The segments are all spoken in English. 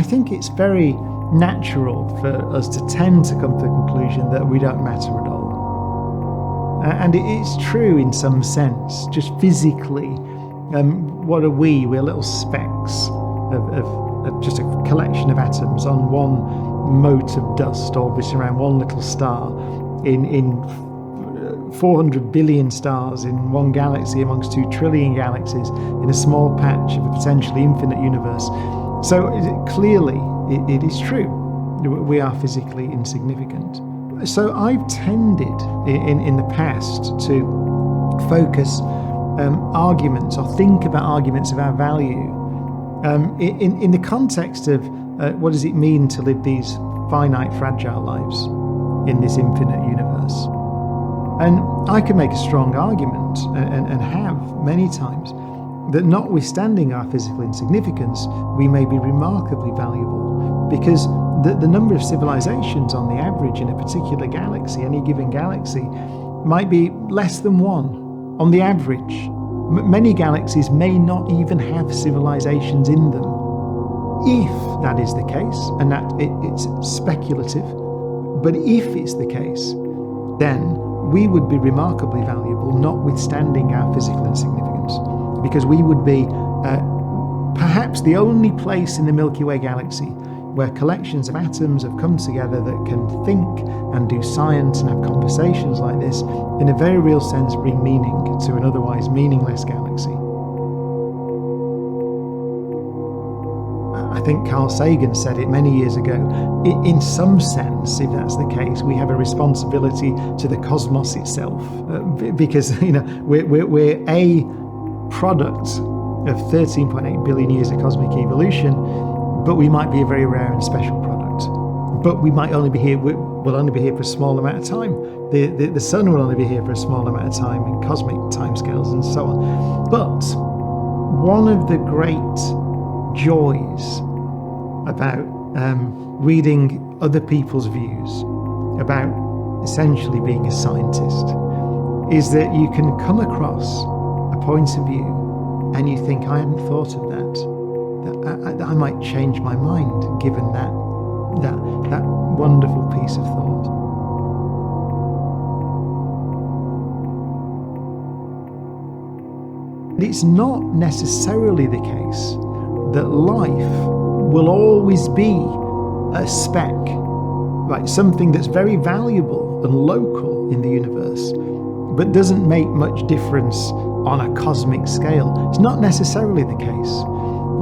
I think it's very natural for us to tend to come to the conclusion that we don't matter at all. And it is true in some sense, just physically. What are we? We're little specks of just a collection of atoms on one mote of dust orbiting around one little star in 400 billion stars in one galaxy amongst 2 trillion galaxies in a small patch of a potentially infinite universe. So clearly it is true. We are physically insignificant. So I've tended in the past to focus arguments or think about arguments of our value in the context of what does it mean to live these finite, fragile lives in this infinite universe. And I can make a strong argument, and have many times, that notwithstanding our physical insignificance, we may be remarkably valuable, because the number of civilizations on the average in a particular galaxy, any given galaxy, might be less than one on the average. Many galaxies may not even have civilizations in them. If that is the case, and that it's speculative, but if it's the case, then we would be remarkably valuable, notwithstanding our physical insignificance, because we would be perhaps the only place in the Milky Way galaxy where collections of atoms have come together that can think and do science and have conversations like this, in a very real sense, bring meaning to an otherwise meaningless galaxy. I think Carl Sagan said it many years ago. In some sense, if that's the case, we have a responsibility to the cosmos itself, because we're a product of 13.8 billion years of cosmic evolution, but we might be a very rare and special product. But we might only be here. We'll only be here for a small amount of time. The sun will only be here for a small amount of time in cosmic timescales and so on. But one of the great joys about reading other people's views about essentially being a scientist is that you can come across a point of view and you think, I hadn't thought of that I might change my mind given that wonderful piece of thought. It's not necessarily the case that life will always be a speck, right? Something that's very valuable and local in the universe, but doesn't make much difference on a cosmic scale. It's not necessarily the case,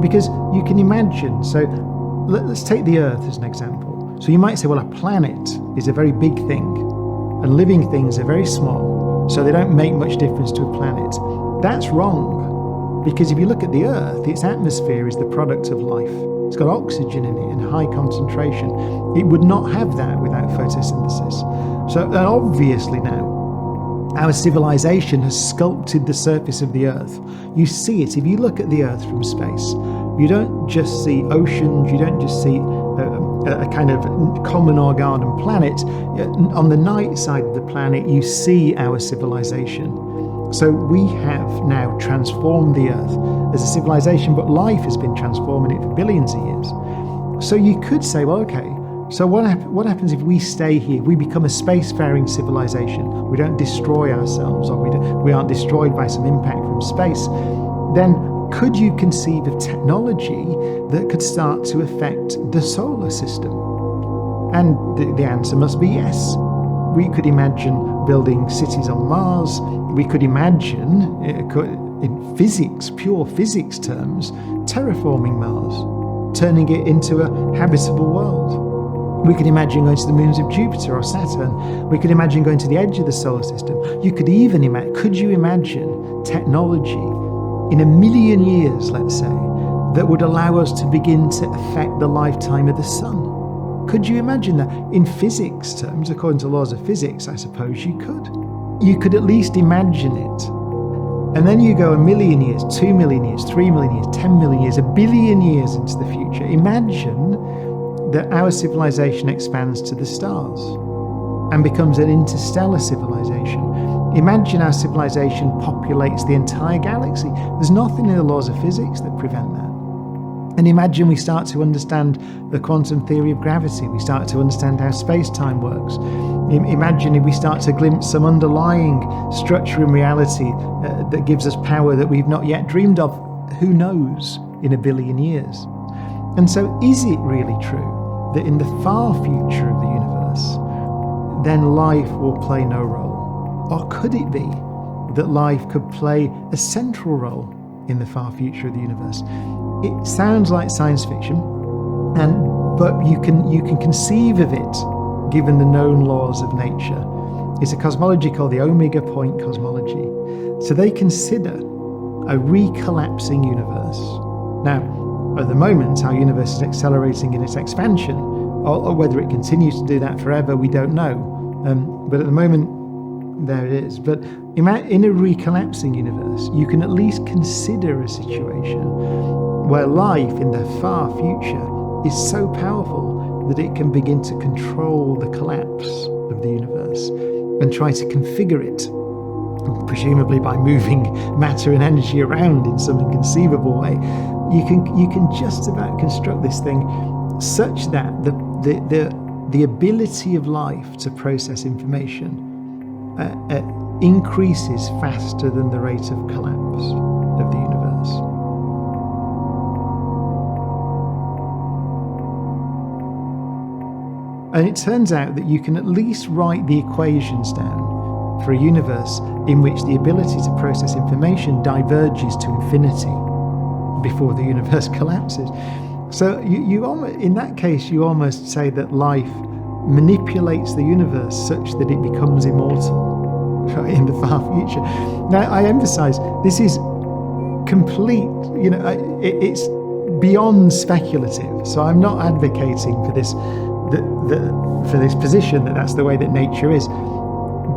because you can imagine, so let's take the Earth as an example. So you might say, well, a planet is a very big thing, and living things are very small, so they don't make much difference to a planet. That's wrong, because if you look at the Earth, its atmosphere is the product of life. It's got oxygen in it in high concentration. It would not have that without photosynthesis. So obviously now, our civilization has sculpted the surface of the Earth. You see it. If you look at the Earth from space, you don't just see oceans, you don't just see a kind of common or garden planet. On the night side of the planet, you see our civilization. So we have now transformed the Earth as a civilization, but life has been transforming it for billions of years. So you could say, well, okay, so what happens if we stay here? We become a spacefaring civilization. We don't destroy ourselves, or we aren't destroyed by some impact from space. Then could you conceive of technology that could start to affect the solar system? And the answer must be yes. We could imagine building cities on Mars. We could imagine, in physics, pure physics terms, terraforming Mars, turning it into a habitable world. We could imagine going to the moons of Jupiter or Saturn. We could imagine going to the edge of the solar system. You could even imagine, could you imagine technology in 1 million years, let's say, that would allow us to begin to affect the lifetime of the sun? Could you imagine that? In physics terms, according to laws of physics, I suppose you could. You could at least imagine it. And then you go 1 million years, 2 million years, 3 million years, 10 million years, 1 billion years into the future. Imagine that our civilization expands to the stars and becomes an interstellar civilization. Imagine our civilization populates the entire galaxy. There's nothing in the laws of physics that prevent that. And imagine we start to understand the quantum theory of gravity, we start to understand how space-time works. Imagine if we start to glimpse some underlying structure in reality that gives us power that we've not yet dreamed of, who knows, in a billion years. And so is it really true that in the far future of the universe, then life will play no role? Or could it be that life could play a central role in the far future of the universe? It sounds like science fiction, but you can conceive of it given the known laws of nature. It's a cosmology called the omega point cosmology. So they consider a recollapsing universe. Now, at the moment, our universe is accelerating in its expansion, or whether it continues to do that forever, we don't know. But at the moment, there it is. But in a recollapsing universe, you can at least consider a situation where life in the far future is so powerful that it can begin to control the collapse of the universe and try to configure it, presumably by moving matter and energy around in some inconceivable way. You can just about construct this thing such that the ability of life to process information increases faster than the rate of collapse of the universe. And it turns out that you can at least write the equations down for a universe in which the ability to process information diverges to infinity before the universe collapses. So you in that case, you almost say that life manipulates the universe such that it becomes immortal, right, in the far future. Now, I emphasize, this is complete, it's beyond speculative. So I'm not advocating for this for this position that that's the way that nature is.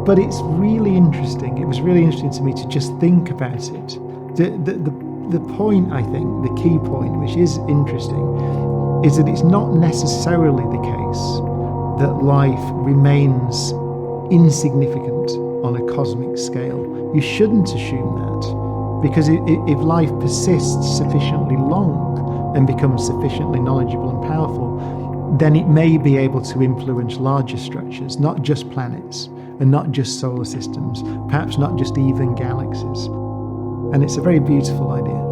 But it's really interesting. It was really interesting to me to just think about it. The point, I think, the key point, which is interesting, is that it's not necessarily the case that life remains insignificant on a cosmic scale. You shouldn't assume that, because if life persists sufficiently long and becomes sufficiently knowledgeable and powerful, then it may be able to influence larger structures, not just planets and not just solar systems, perhaps not just even galaxies. And it's a very beautiful idea.